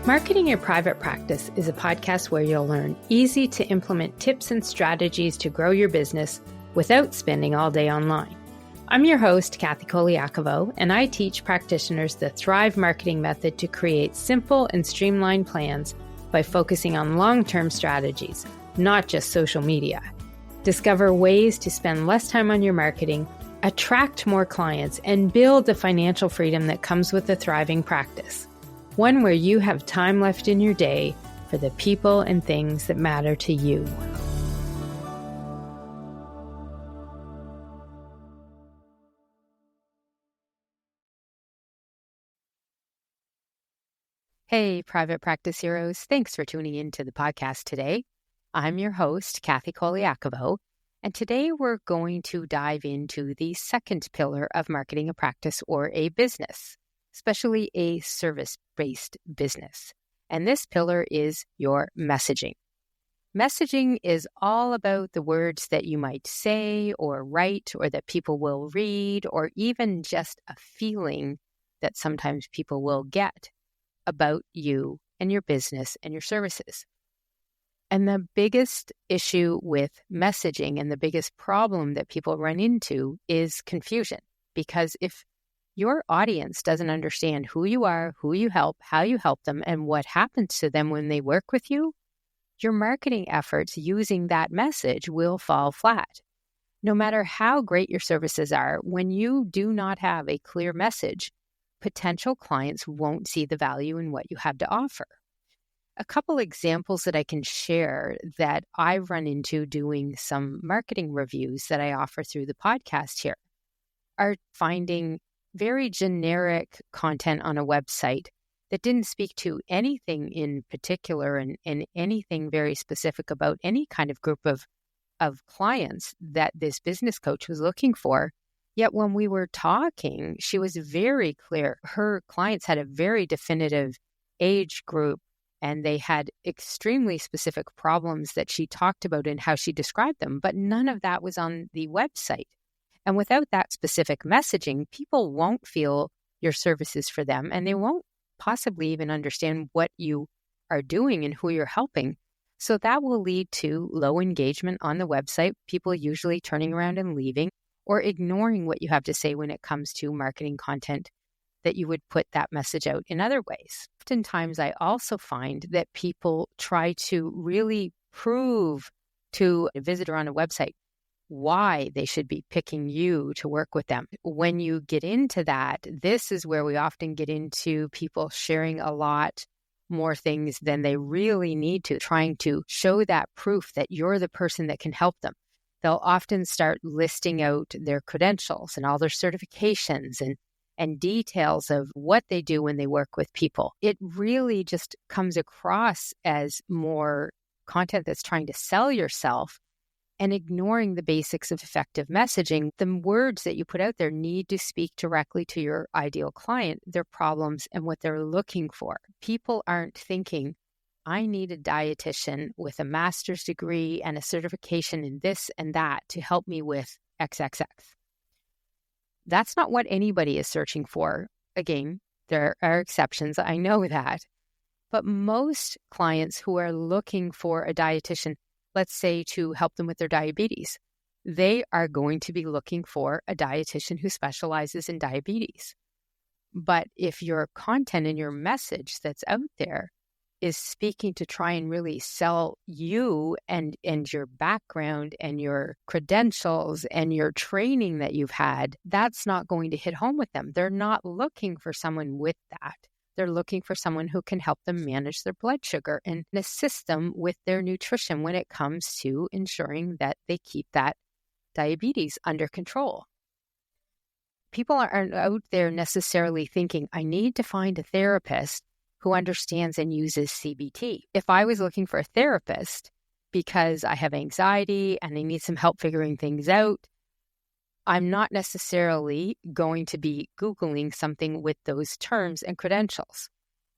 Marketing Your Private Practice is a podcast where you'll learn easy to implement tips and strategies to grow your business without spending all day online. I'm your host, Kathy Colaiacovo, and I teach practitioners the Thrive marketing method to create simple and streamlined plans by focusing on long-term strategies, not just social media. Discover ways to spend less time on your marketing, attract more clients, and build the financial freedom that comes with a thriving practice. One where you have time left in your day for the people and things that matter to you. Hey, private practice heroes. Thanks for tuning in to the podcast today. I'm your host, Kathy Colaiacovo, and today we're going to dive into the second pillar of marketing a practice or a business, especially a service-based business. And this pillar is your messaging. Messaging is all about the words that you might say or write or that people will read, or even just a feeling that sometimes people will get about you and your business and your services. And the biggest issue with messaging and the biggest problem that people run into is confusion. Because if your audience doesn't understand who you are, who you help, how you help them, and what happens to them when they work with you, your marketing efforts using that message will fall flat. No matter how great your services are, when you do not have a clear message, potential clients won't see the value in what you have to offer. A couple examples that I can share that I've run into doing some marketing reviews that I offer through the podcast here are finding very generic content on a website that didn't speak to anything in particular and anything very specific about any kind of group of clients that this business coach was looking for. Yet when we were talking, she was very clear. Her clients had a very definitive age group, and they had extremely specific problems that she talked about and how she described them, but none of that was on the website. And without that specific messaging, people won't feel your services for them, and they won't possibly even understand what you are doing and who you're helping. So that will lead to low engagement on the website, people usually turning around and leaving, or ignoring what you have to say when it comes to marketing content that you would put that message out in other ways. Oftentimes, I also find that people try to really prove to a visitor on a website why they should be picking you to work with them. When you get into that, this is where we often get into people sharing a lot more things than they really need to, trying to show that proof that you're the person that can help them. They'll often start listing out their credentials and all their certifications and details of what they do when they work with people. It really just comes across as more content that's trying to sell yourself and ignoring the basics of effective messaging. The words that you put out there need to speak directly to your ideal client, their problems, and what they're looking for. People aren't thinking, I need a dietitian with a master's degree and a certification in this and that to help me with XXX. That's not what anybody is searching for. Again, there are exceptions. I know that. But most clients who are looking for a dietitian, let's say to help them with their diabetes, they are going to be looking for a dietitian who specializes in diabetes. But if your content and your message that's out there is speaking to try and really sell you and your background and your credentials and your training that you've had, that's not going to hit home with them. They're not looking for someone with that. They're looking for someone who can help them manage their blood sugar and assist them with their nutrition when it comes to ensuring that they keep that diabetes under control. People aren't out there necessarily thinking, I need to find a therapist who understands and uses CBT. If I was looking for a therapist because I have anxiety and I need some help figuring things out, I'm not necessarily going to be Googling something with those terms and credentials.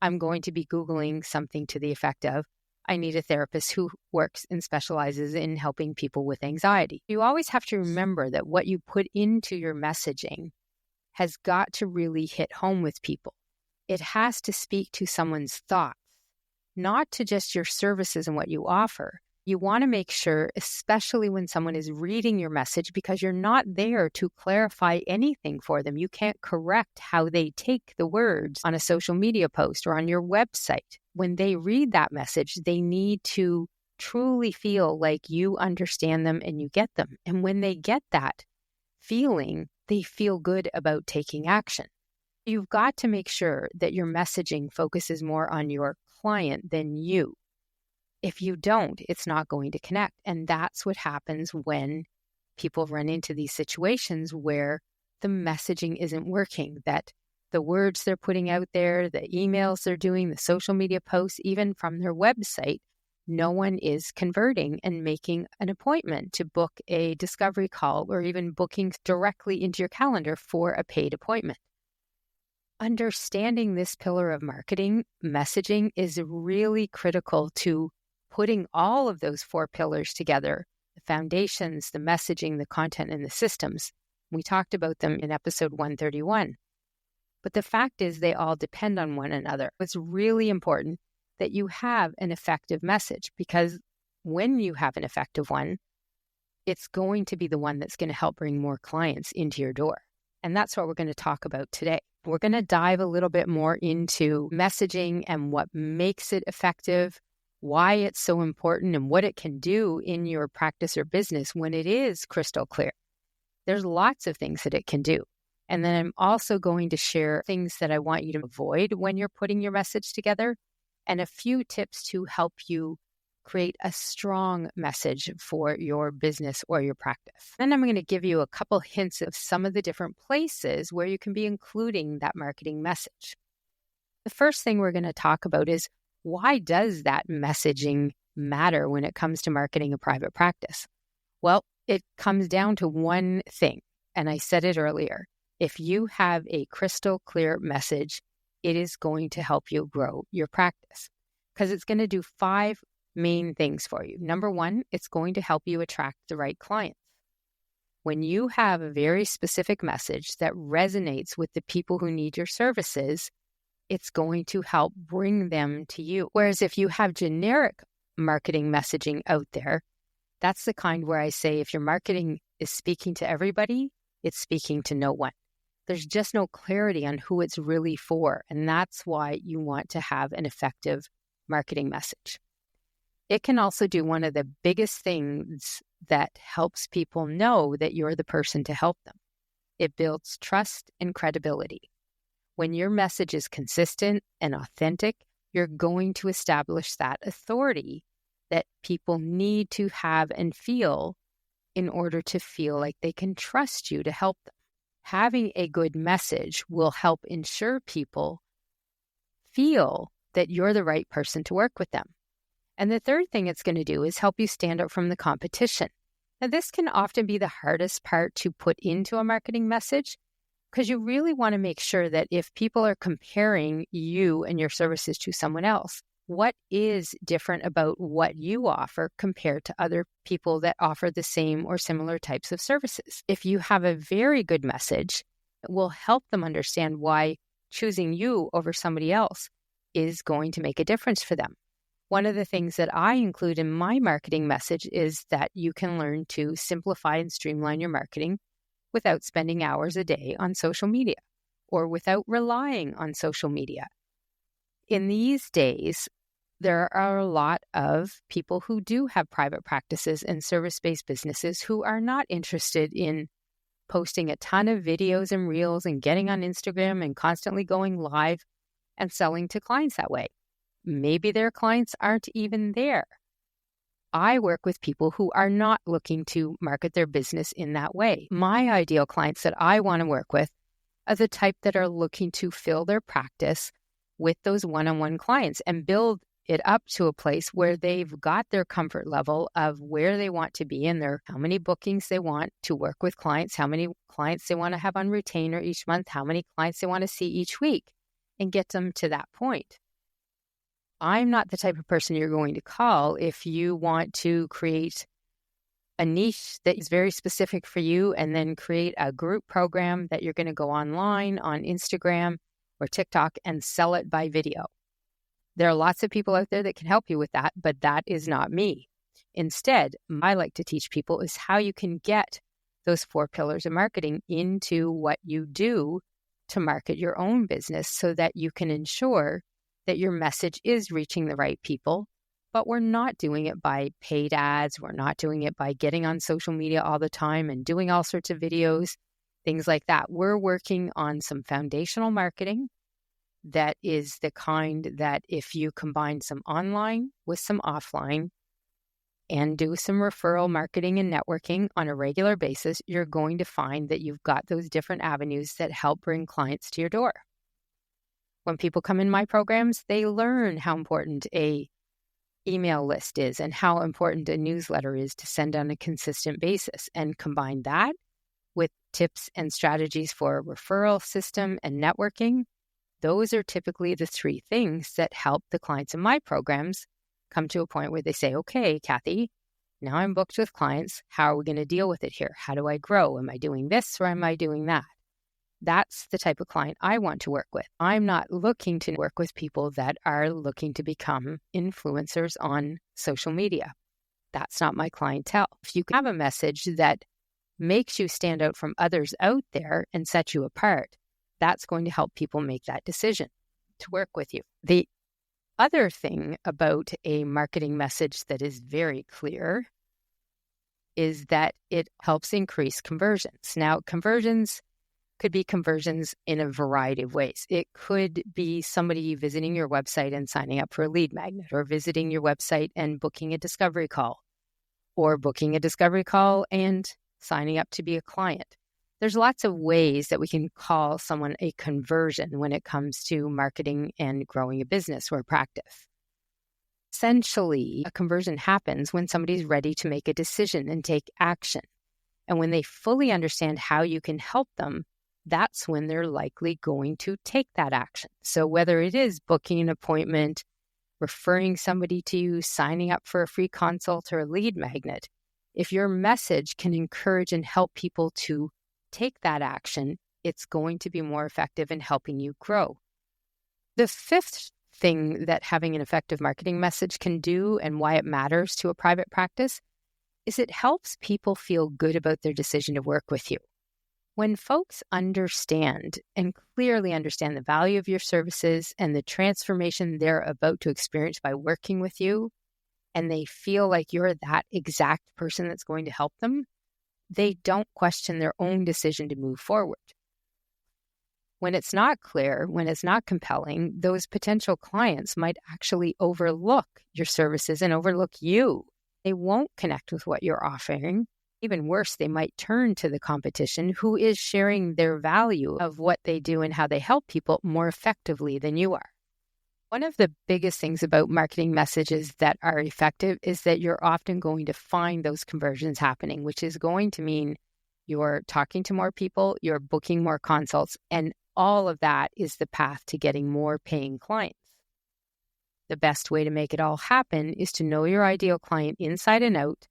I'm going to be Googling something to the effect of, I need a therapist who works and specializes in helping people with anxiety. You always have to remember that what you put into your messaging has got to really hit home with people. It has to speak to someone's thoughts. not to just your services and what you offer. You want to make sure, especially when someone is reading your message, because you're not there to clarify anything for them. You can't correct how they take the words on a social media post or on your website. When they read that message, they need to truly feel like you understand them and you get them. And when they get that feeling, they feel good about taking action. You've got to make sure that your messaging focuses more on your client than you. If you don't, it's not going to connect. And that's what happens when people run into these situations where the messaging isn't working, that the words they're putting out there, the emails they're doing, the social media posts, even from their website, no one is converting and making an appointment to book a discovery call or even booking directly into your calendar for a paid appointment. Understanding this pillar of marketing, messaging, is really critical to putting all of those 4 pillars together: the foundations, the messaging, the content, and the systems. We talked about them in episode 131. But the fact is they all depend on one another. It's really important that you have an effective message, because when you have an effective one, it's going to be the one that's going to help bring more clients into your door. And that's what we're going to talk about today. We're going to dive a little bit more into messaging and what makes it effective, why it's so important, and what it can do in your practice or business when it is crystal clear. There's lots of things that it can do. And then I'm also going to share things that I want you to avoid when you're putting your message together, and a few tips to help you create a strong message for your business or your practice. Then I'm going to give you a couple hints of some of the different places where you can be including that marketing message. The first thing we're going to talk about is, why does that messaging matter when it comes to marketing a private practice? Well, it comes down to one thing, and I said it earlier. If you have a crystal clear message, it is going to help you grow your practice, because it's going to do 5 main things for you. Number 1, it's going to help you attract the right clients. When you have a very specific message that resonates with the people who need your services, it's going to help bring them to you. Whereas if you have generic marketing messaging out there, that's the kind where I say if your marketing is speaking to everybody, it's speaking to no one. There's just no clarity on who it's really for. And that's why you want to have an effective marketing message. It can also do one of the biggest things that helps people know that you're the person to help them. It builds trust and credibility. When your message is consistent and authentic, you're going to establish that authority that people need to have and feel in order to feel like they can trust you to help them. Having a good message will help ensure people feel that you're the right person to work with them. And the third thing it's going to do is help you stand out from the competition. Now, this can often be the hardest part to put into a marketing message, because you really want to make sure that if people are comparing you and your services to someone else, what is different about what you offer compared to other people that offer the same or similar types of services? If you have a very good message, it will help them understand why choosing you over somebody else is going to make a difference for them. One of the things that I include in my marketing message is that you can learn to simplify and streamline your marketing without spending hours a day on social media or without relying on social media. In these days, there are a lot of people who do have private practices and service-based businesses who are not interested in posting a ton of videos and reels and getting on Instagram and constantly going live and selling to clients that way. Maybe their clients aren't even there. I work with people who are not looking to market their business in that way. My ideal clients that I want to work with are the type that are looking to fill their practice with those one-on-one clients and build it up to a place where they've got their comfort level of where they want to be in their, how many bookings they want to work with clients, how many clients they want to have on retainer each month, how many clients they want to see each week, and get them to that point. I'm not the type of person you're going to call if you want to create a niche that is very specific for you and then create a group program that you're going to go online on Instagram or TikTok and sell it by video. There are lots of people out there that can help you with that, but that is not me. Instead, I like to teach people is how you can get those 4 pillars of marketing into what you do to market your own business so that you can ensure that your message is reaching the right people. But we're not doing it by paid ads. We're not doing it by getting on social media all the time and doing all sorts of videos, things like that. We're working on some foundational marketing that is the kind that if you combine some online with some offline and do some referral marketing and networking on a regular basis, you're going to find that you've got those different avenues that help bring clients to your door. When people come in my programs, they learn how important a email list is and how important a newsletter is to send on a consistent basis, and combine that with tips and strategies for a referral system and networking. Those are typically the 3 things that help the clients in my programs come to a point where they say, okay, Kathy, now I'm booked with clients. How are we going to deal with it here? How do I grow? Am I doing this or am I doing that? That's the type of client I want to work with. I'm not looking to work with people that are looking to become influencers on social media. That's not my clientele. If you have a message that makes you stand out from others out there and set you apart, that's going to help people make that decision to work with you. The other thing about a marketing message that is very clear is that it helps increase conversions. Now, conversions could be conversions in a variety of ways. It could be somebody visiting your website and signing up for a lead magnet, or visiting your website and booking a discovery call, or booking a discovery call and signing up to be a client. There's lots of ways that we can call someone a conversion when it comes to marketing and growing a business or a practice. Essentially, a conversion happens when somebody's ready to make a decision and take action. And when they fully understand how you can help them, that's when they're likely going to take that action. So whether it is booking an appointment, referring somebody to you, signing up for a free consult or a lead magnet, if your message can encourage and help people to take that action, it's going to be more effective in helping you grow. The 5th thing that having an effective marketing message can do, and why it matters to a private practice, is it helps people feel good about their decision to work with you. When folks understand and clearly understand the value of your services and the transformation they're about to experience by working with you, and they feel like you're that exact person that's going to help them, they don't question their own decision to move forward. When it's not clear, when it's not compelling, those potential clients might actually overlook your services and overlook you. They won't connect with what you're offering. Even worse, they might turn to the competition who is sharing their value of what they do and how they help people more effectively than you are. One of the biggest things about marketing messages that are effective is that you're often going to find those conversions happening, which is going to mean you're talking to more people, you're booking more consults, and all of that is the path to getting more paying clients. The best way to make it all happen is to know your ideal client inside and out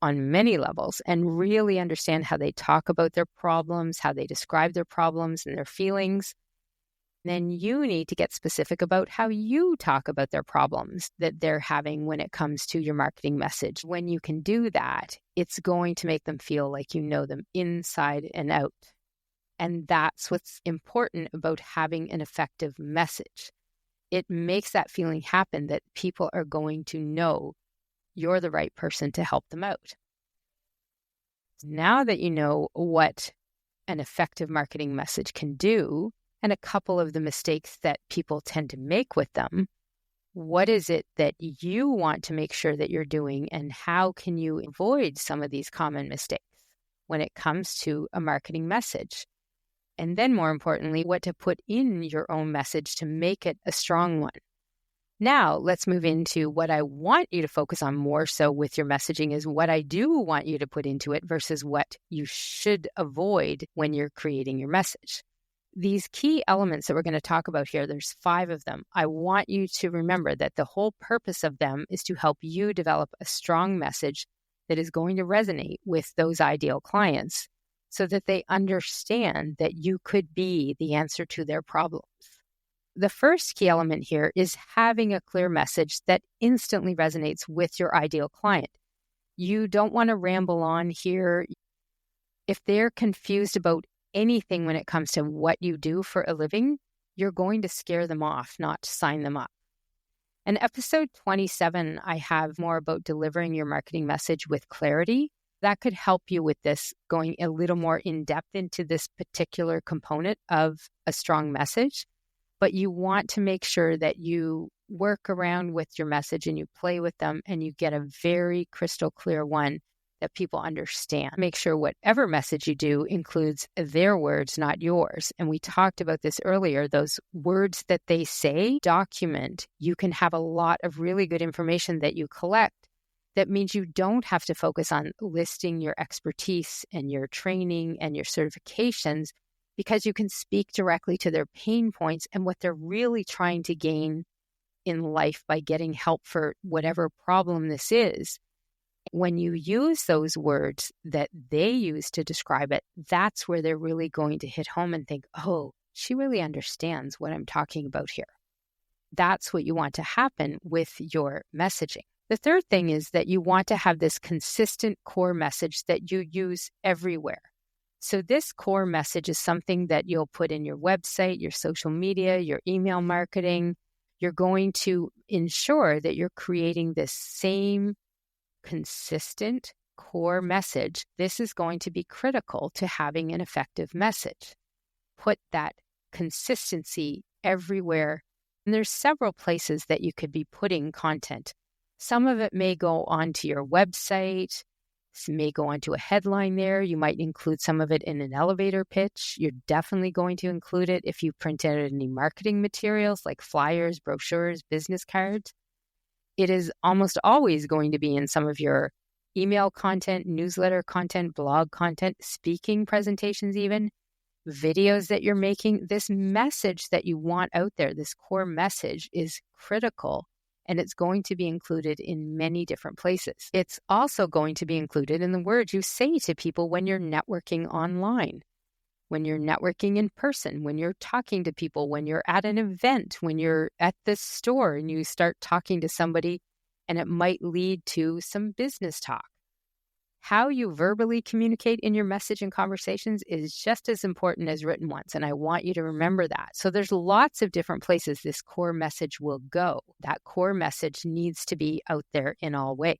on many levels and really understand how they talk about their problems, how they describe their problems and their feelings. Then you need to get specific about how you talk about their problems that they're having when it comes to your marketing message. When you can do that, it's going to make them feel like you know them inside and out. And that's what's important about having an effective message. It makes that feeling happen that people are going to know you're the right person to help them out. Now that you know what an effective marketing message can do, and a couple of the mistakes that people tend to make with them, what is it that you want to make sure that you're doing, and how can you avoid some of these common mistakes when it comes to a marketing message? And then more importantly, what to put in your own message to make it a strong one. Now, let's move into what I want you to focus on more so with your messaging is what I do want you to put into it versus what you should avoid when you're creating your message. These key elements that we're going to talk about here, there's 5 of them. I want you to remember that the whole purpose of them is to help you develop a strong message that is going to resonate with those ideal clients so that they understand that you could be the answer to their problems. the first key element here is having a clear message that instantly resonates with your ideal client. You don't want to ramble on here. If they're confused about anything when it comes to what you do for a living, you're going to scare them off, not sign them up. In episode 27, I have more about delivering your marketing message with clarity. That could help you with this, going a little more in depth into this particular component of a strong message. But you want to make sure that you work around with your message and you play with them and you get a very crystal clear one that people understand. Make sure whatever message you do includes their words, not yours. And we talked about this earlier, those words that they say, document. You can have a lot of really good information that you collect. That means you don't have to focus on listing your expertise and your training and your certifications, because you can speak directly to their pain points and what they're really trying to gain in life by getting help for whatever problem this is. When you use those words that they use to describe it, that's where they're really going to hit home and think, oh, she really understands what I'm talking about here. That's what you want to happen with your messaging. The third thing is that you want to have this consistent core message that you use everywhere. So this core message is something that you'll put in your website, your social media, your email marketing. You're going to ensure that you're creating this same consistent core message. This is going to be critical to having an effective message. Put that consistency everywhere. And there's several places that you could be putting content. Some of it may go onto your website. It may go onto a headline there. You might include some of it in an elevator pitch. You're definitely going to include it if you print out any marketing materials like flyers, brochures, business cards. It is almost always going to be in some of your email content, newsletter content, blog content, speaking presentations even, videos that you're making. This message that you want out there, this core message, is critical. And it's going to be included in many different places. It's also going to be included in the words you say to people when you're networking online, when you're networking in person, when you're talking to people, when you're at an event, when you're at the store and you start talking to somebody and it might lead to some business talk. How you verbally communicate in your message and conversations is just as important as written ones, and I want you to remember that. So there's lots of different places this core message will go. That core message needs to be out there in all ways.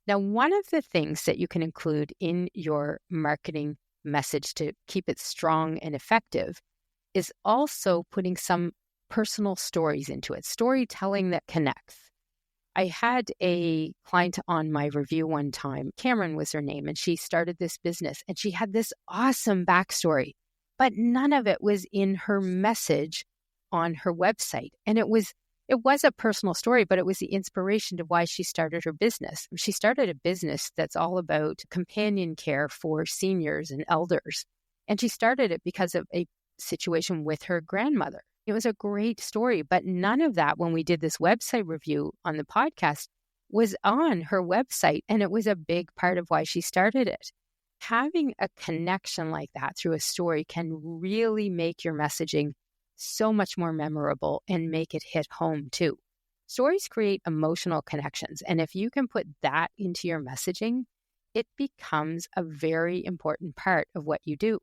Now, one of the things that you can include in your marketing message to keep it strong and effective is also putting some personal stories into it, storytelling that connects. I had a client on my review one time. Cameron was her name, and she started this business, and she had this awesome backstory, but none of it was in her message on her website. And it was a personal story, but it was the inspiration to why she started her business. She started a business that's all about companion care for seniors and elders. And she started it because of a situation with her grandmother. It was a great story, but none of that, when we did this website review on the podcast, was on her website, and it was a big part of why she started it. Having a connection like that through a story can really make your messaging so much more memorable and make it hit home too. Stories create emotional connections, and if you can put that into your messaging, it becomes a very important part of what you do.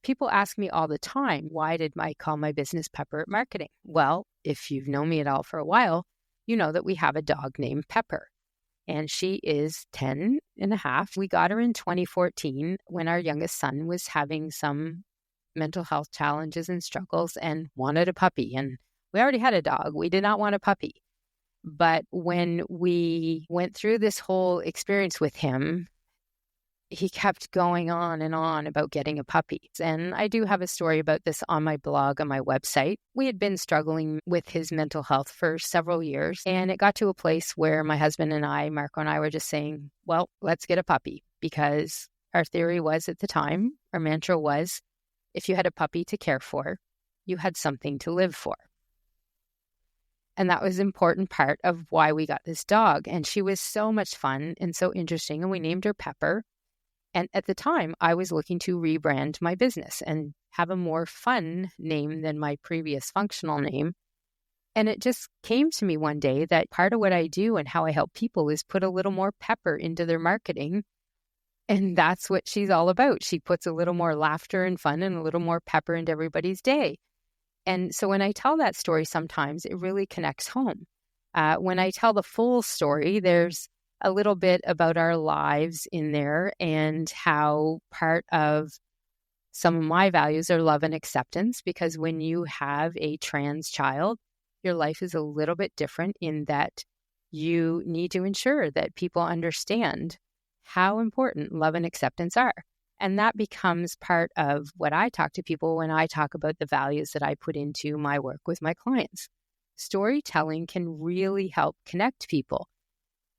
People ask me all the time, why did I call my business Pepper Marketing? Well, if you've known me at all for a while, you know that we have a dog named Pepper, and she is 10 and a half. We got her in 2014 when our youngest son was having some mental health challenges and struggles and wanted a puppy. And we already had a dog. We did not want a puppy. But when we went through this whole experience with him, he kept going on and on about getting a puppy. And I do have a story about this on my blog, on my website. We had been struggling with his mental health for several years. And it got to a place where my husband and I, Marco and I, were just saying, well, let's get a puppy. Because our theory was at the time, our mantra was, if you had a puppy to care for, you had something to live for. And that was an important part of why we got this dog. And she was so much fun and so interesting. And we named her Pepper. And at the time, I was looking to rebrand my business and have a more fun name than my previous functional name. And it just came to me one day that part of what I do and how I help people is put a little more pepper into their marketing. And that's what she's all about. She puts a little more laughter and fun and a little more pepper into everybody's day. And so when I tell that story, sometimes it really connects home. When I tell the full story, there's a little bit about our lives in there and how part of some of my values are love and acceptance, because when you have a trans child, your life is a little bit different in that you need to ensure that people understand how important love and acceptance are. And that becomes part of what I talk to people when I talk about the values that I put into my work with my clients. Storytelling can really help connect people.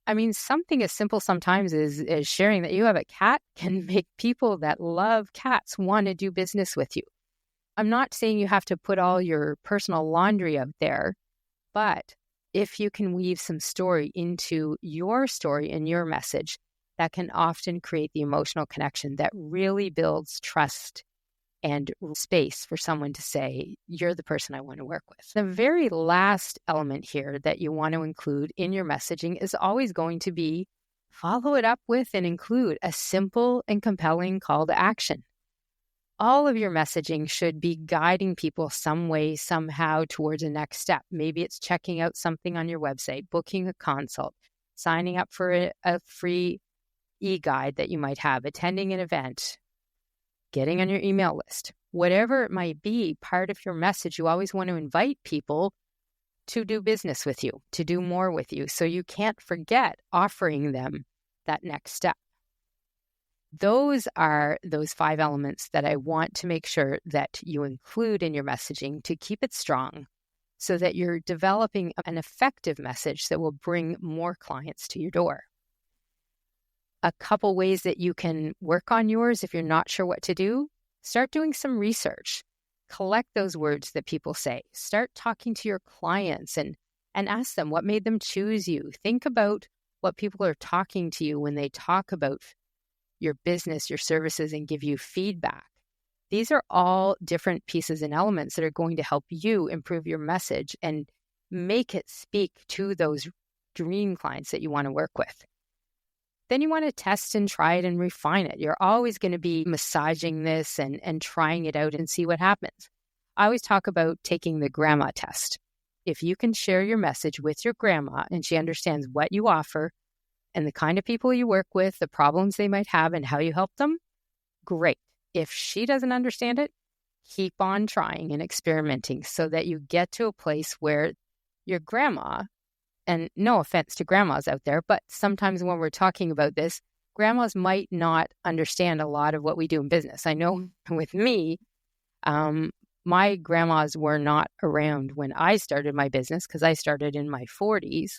I mean, something as simple sometimes as sharing that you have a cat can make people that love cats want to do business with you. I'm not saying you have to put all your personal laundry out there, but if you can weave some story into your story and your message, that can often create the emotional connection that really builds trust and space for someone to say, you're the person I want to work with. The very last element here that you want to include in your messaging is always going to be follow it up with and include a simple and compelling call to action. All of your messaging should be guiding people some way, somehow towards a next step. Maybe it's checking out something on your website, booking a consult, signing up for a free e-guide that you might have, attending an event, getting on your email list. Whatever it might be, part of your message, you always want to invite people to do business with you, to do more with you. So you can't forget offering them that next step. Those are those 5 elements that I want to make sure that you include in your messaging to keep it strong so that you're developing an effective message that will bring more clients to your door. A couple ways that you can work on yours if you're not sure what to do, start doing some research. Collect those words that people say. Start talking to your clients and ask them what made them choose you. Think about what people are talking to you when they talk about your business, your services, and give you feedback. These are all different pieces and elements that are going to help you improve your message and make it speak to those dream clients that you want to work with. Then you want to test and try it and refine it. You're always going to be massaging this and trying it out and see what happens. I always talk about taking the grandma test. If you can share your message with your grandma and she understands what you offer and the kind of people you work with, the problems they might have and how you help them, great. If she doesn't understand it, keep on trying and experimenting so that you get to a place where your grandma, and no offense to grandmas out there, but sometimes when we're talking about this, grandmas might not understand a lot of what we do in business. I know with me, my grandmas were not around when I started my business because I started in my 40s.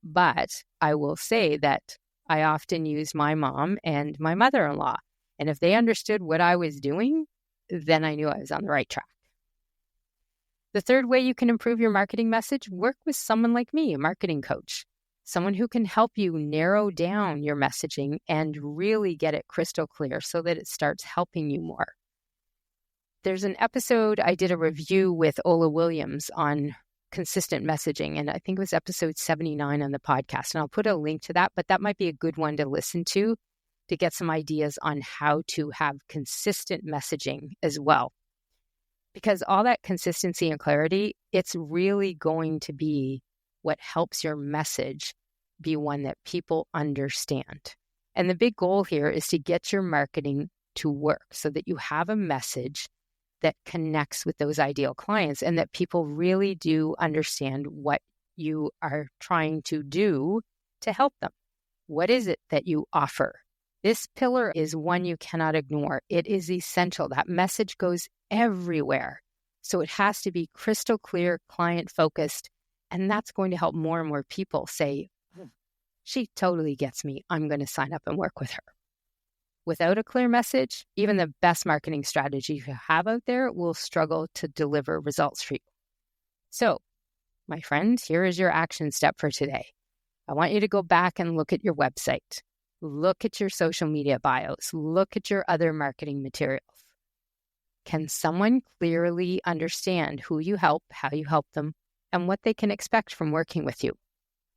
But I will say that I often use my mom and my mother-in-law. And if they understood what I was doing, then I knew I was on the right track. The third way you can improve your marketing message, work with someone like me, a marketing coach, someone who can help you narrow down your messaging and really get it crystal clear so that it starts helping you more. There's an episode, I did a review with Ola Williams on consistent messaging, and I think it was episode 79 on the podcast, and I'll put a link to that, but that might be a good one to listen to get some ideas on how to have consistent messaging as well. Because all that consistency and clarity, it's really going to be what helps your message be one that people understand. And the big goal here is to get your marketing to work so that you have a message that connects with those ideal clients and that people really do understand what you are trying to do to help them. What is it that you offer? This pillar is one you cannot ignore. It is essential. That message goes everywhere. So it has to be crystal clear, client focused, and that's going to help more and more people say, she totally gets me. I'm going to sign up and work with her. Without a clear message, even the best marketing strategy you have out there will struggle to deliver results for you. So, my friend, here is your action step for today. I want you to go back and look at your website. Look at your social media bios. Look at your other marketing materials. Can someone clearly understand who you help, how you help them, and what they can expect from working with you?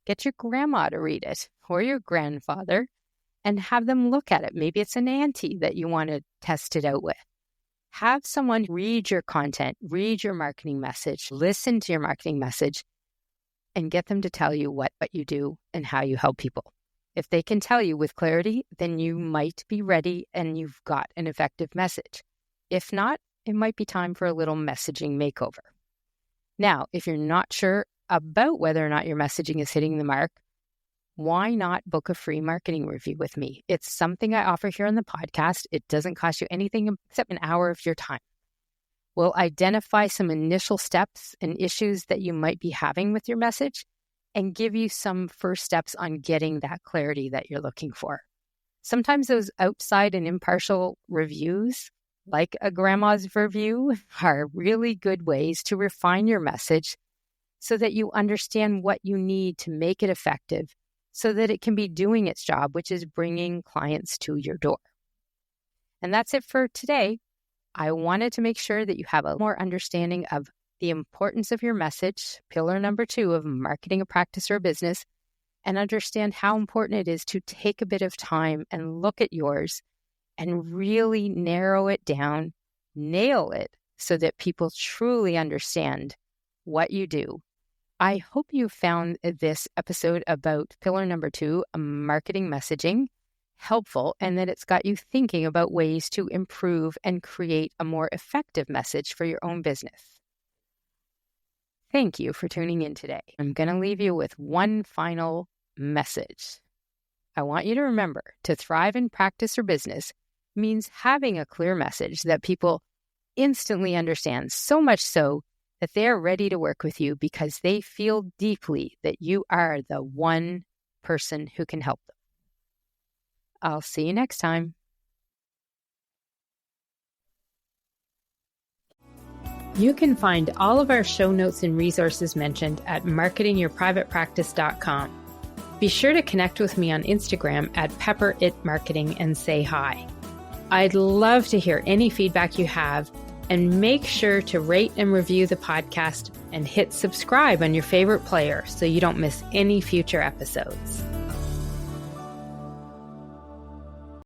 Get your grandma to read it or your grandfather and have them look at it. Maybe it's an auntie that you want to test it out with. Have someone read your content, read your marketing message, listen to your marketing message, and get them to tell you what you do and how you help people. If they can tell you with clarity, then you might be ready and you've got an effective message. If not, it might be time for a little messaging makeover. Now, if you're not sure about whether or not your messaging is hitting the mark, why not book a free marketing review with me? It's something I offer here on the podcast. It doesn't cost you anything except an hour of your time. We'll identify some initial steps and issues that you might be having with your message and give you some first steps on getting that clarity that you're looking for. Sometimes those outside and impartial reviews, like a grandma's review, are really good ways to refine your message so that you understand what you need to make it effective so that it can be doing its job, which is bringing clients to your door. And that's it for today. I wanted to make sure that you have a more understanding of the importance of your message, pillar number 2 of marketing a practice or a business, and understand how important it is to take a bit of time and look at yours and really narrow it down, nail it so that people truly understand what you do. I hope you found this episode about pillar number 2, marketing messaging, helpful, and that it's got you thinking about ways to improve and create a more effective message for your own business. Thank you for tuning in today. I'm going to leave you with one final message. I want you to remember to thrive in practice or business means having a clear message that people instantly understand, so much so that they're ready to work with you because they feel deeply that you are the one person who can help them. I'll see you next time. You can find all of our show notes and resources mentioned at marketingyourprivatepractice.com. Be sure to connect with me on Instagram at pepperitmarketing and say hi. I'd love to hear any feedback you have, and make sure to rate and review the podcast and hit subscribe on your favorite player so you don't miss any future episodes.